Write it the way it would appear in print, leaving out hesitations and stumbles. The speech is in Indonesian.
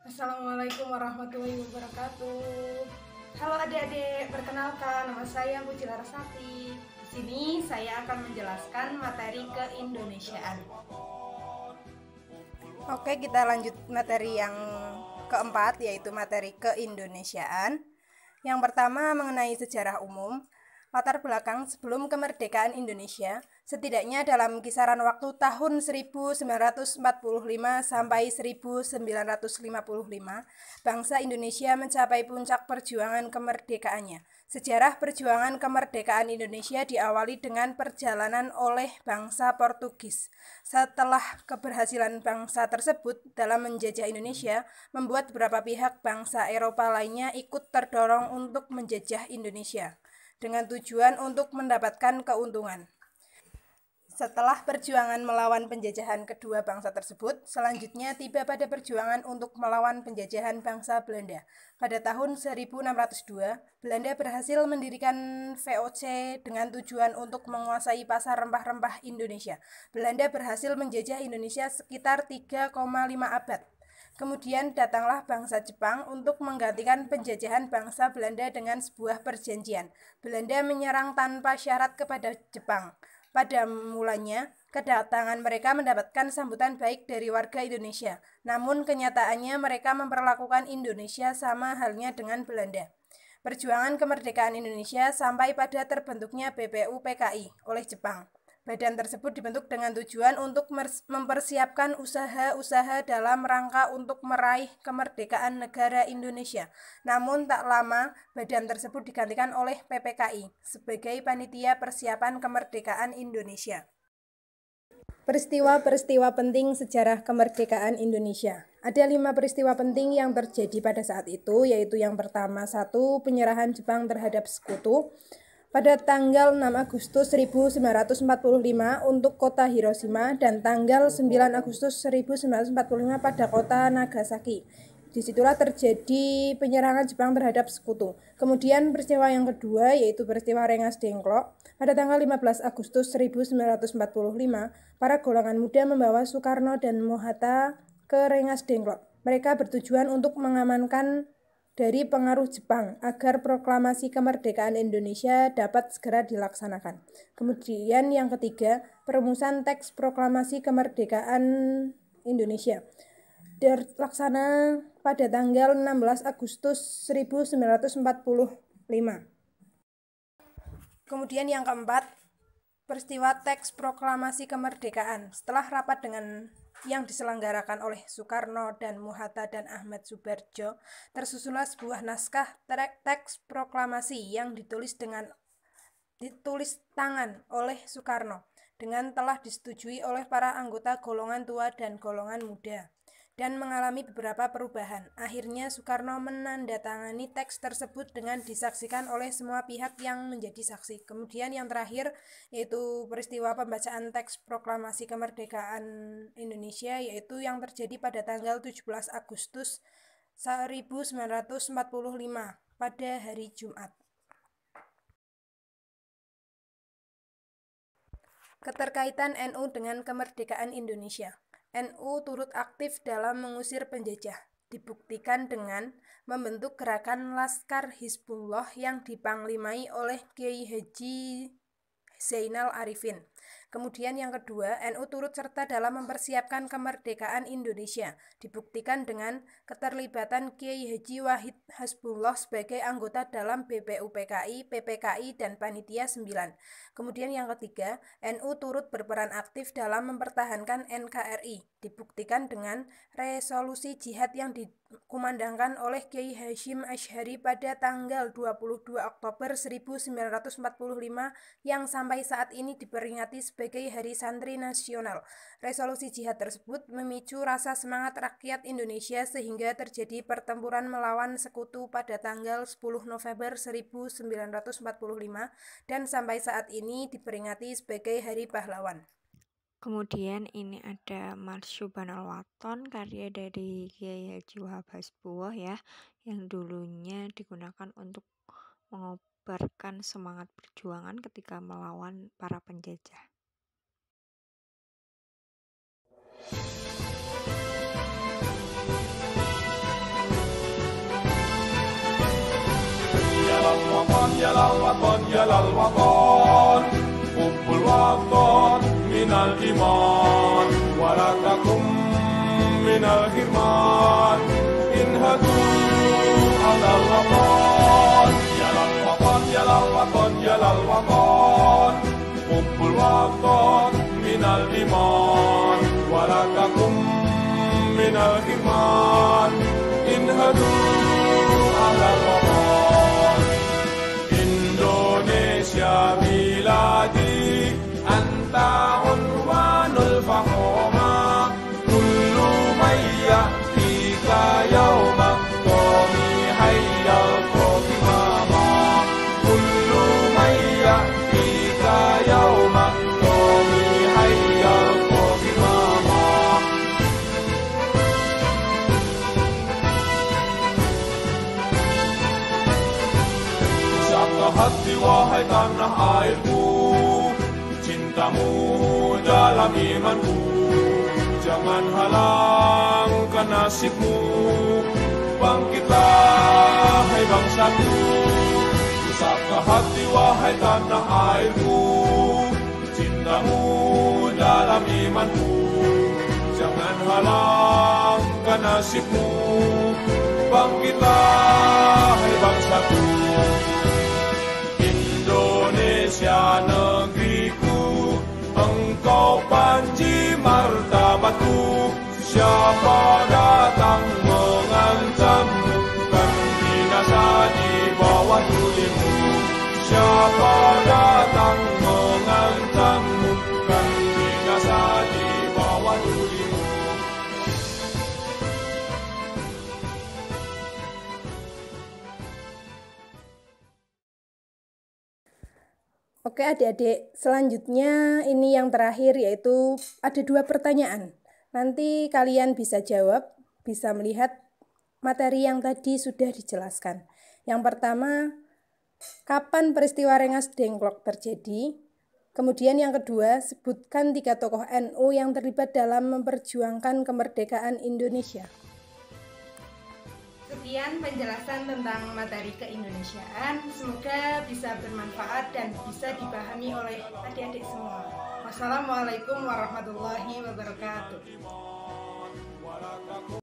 Assalamualaikum warahmatullahi wabarakatuh. Halo adik-adik, perkenalkan nama saya Puji Larasati. Di sini saya akan menjelaskan materi keindonesiaan. Oke, kita lanjut materi yang keempat, yaitu materi keindonesiaan. Yang pertama mengenai sejarah umum. Latar belakang sebelum kemerdekaan Indonesia, setidaknya dalam kisaran waktu tahun 1945 sampai 1955, bangsa Indonesia mencapai puncak perjuangan kemerdekaannya. Sejarah perjuangan kemerdekaan Indonesia diawali dengan perjalanan oleh bangsa Portugis. Setelah keberhasilan bangsa tersebut dalam menjajah Indonesia, membuat beberapa pihak bangsa Eropa lainnya ikut terdorong untuk menjajah Indonesia dengan tujuan untuk mendapatkan keuntungan. Setelah perjuangan melawan penjajahan kedua bangsa tersebut, selanjutnya tiba pada perjuangan untuk melawan penjajahan bangsa Belanda. Pada tahun 1602, Belanda berhasil mendirikan VOC dengan tujuan untuk menguasai pasar rempah-rempah Indonesia. Belanda berhasil menjajah Indonesia sekitar 3,5 abad. Kemudian datanglah bangsa Jepang untuk menggantikan penjajahan bangsa Belanda dengan sebuah perjanjian. Belanda menyerang tanpa syarat kepada Jepang. Pada mulanya, kedatangan mereka mendapatkan sambutan baik dari warga Indonesia. Namun kenyataannya mereka memperlakukan Indonesia sama halnya dengan Belanda. Perjuangan kemerdekaan Indonesia sampai pada terbentuknya BPUPKI oleh Jepang. Badan tersebut dibentuk dengan tujuan untuk mempersiapkan usaha-usaha dalam rangka untuk meraih kemerdekaan negara Indonesia. Namun tak lama, badan tersebut digantikan oleh PPKI sebagai Panitia Persiapan Kemerdekaan Indonesia. Peristiwa-peristiwa penting sejarah kemerdekaan Indonesia. Ada 5 peristiwa penting yang terjadi pada saat itu, yaitu yang pertama, 1. Penyerahan Jepang terhadap sekutu pada tanggal 6 Agustus 1945 untuk kota Hiroshima dan tanggal 9 Agustus 1945 pada kota Nagasaki. Disitulah terjadi penyerangan Jepang terhadap sekutu. Kemudian peristiwa yang kedua yaitu peristiwa Rengas Dengklok. Pada tanggal 15 Agustus 1945, para golongan muda membawa Soekarno dan Mohatta ke Rengas Dengklok. Mereka bertujuan untuk mengamankan dari pengaruh Jepang agar proklamasi kemerdekaan Indonesia dapat segera dilaksanakan. Kemudian yang ketiga, perumusan teks proklamasi kemerdekaan Indonesia dilaksana pada tanggal 16 Agustus 1945. Kemudian yang keempat, peristiwa teks proklamasi kemerdekaan. Setelah rapat yang diselenggarakan oleh Soekarno dan Mohatta dan Ahmad Subarjo, tersusunlah sebuah naskah teks proklamasi yang ditulis tangan oleh Soekarno dengan telah disetujui oleh para anggota golongan tua dan golongan muda dan mengalami beberapa perubahan. Akhirnya Soekarno menandatangani teks tersebut dengan disaksikan oleh semua pihak yang menjadi saksi. Kemudian yang terakhir yaitu peristiwa pembacaan teks proklamasi kemerdekaan Indonesia, yaitu yang terjadi pada tanggal 17 Agustus 1945 pada hari Jumat. Keterkaitan NU dengan kemerdekaan Indonesia. NU turut aktif dalam mengusir penjajah, dibuktikan dengan membentuk gerakan Laskar Hizbullah yang dipanglimai oleh Kiai Haji Zainal Arifin. Kemudian yang kedua, NU turut serta dalam mempersiapkan kemerdekaan Indonesia, dibuktikan dengan keterlibatan Kiai Haji Wahid Hasbullah sebagai anggota dalam BPUPKI, PPKI, dan Panitia 9. Kemudian yang ketiga, NU turut berperan aktif dalam mempertahankan NKRI, dibuktikan dengan resolusi jihad yang dikumandangkan oleh Kiai Hashim Asy'ari pada tanggal 22 Oktober 1945 yang sampai saat ini diperingati sebagai Hari Santri Nasional. Resolusi jihad tersebut memicu rasa semangat rakyat Indonesia sehingga terjadi pertempuran melawan sekutu pada tanggal 10 November 1945 dan sampai saat ini diperingati sebagai Hari Pahlawan. Kemudian ini ada Mars Subhanal Waton, karya dari Kiai Haji Wahab Hasbullah ya, yang dulunya digunakan untuk mengobarkan semangat perjuangan ketika melawan para penjajah. للوطن يا للوطن يا للوطن حب الوطن من الإيمان ولا تكن من الحرمان انهضوا على الوطن يا للوطن يا للوطن يا للوطن حب الوطن من الإيمان ولا تكن من الحرمان انهضوا على الوطن Indonesia بلادي أنت عنوان الفخامة كل من يأتيك يوم القومي حيا القومامة كل من يأتيك يوم القومي حيا القومامة Siapkah hati wahai tanah airku cintamu dalam imanku jangan halangkan nasibmu bangkitlah hai bangsaku siapkah hati wahai tanah airku cintamu dalam imanku jangan halangkan nasibmu bangkitlah hai bangsaku Indonesia negeriku engkau panji martabatku siapa datang mengancammu kan binasa di bawah tulimu siapa datang mengancammu kan binasa di bawah tulimu Oke adik-adik, selanjutnya ini yang terakhir yaitu ada 2 pertanyaan. Nanti kalian bisa jawab, bisa melihat materi yang tadi sudah dijelaskan. Yang pertama, kapan peristiwa Rengas Dengklok terjadi? Kemudian yang kedua, sebutkan 3 tokoh NU yang terlibat dalam memperjuangkan kemerdekaan Indonesia. Sekian penjelasan tentang materi keindonesiaan, semoga bisa bermanfaat dan bisa dipahami oleh adik-adik semua. Wassalamualaikum warahmatullahi wabarakatuh.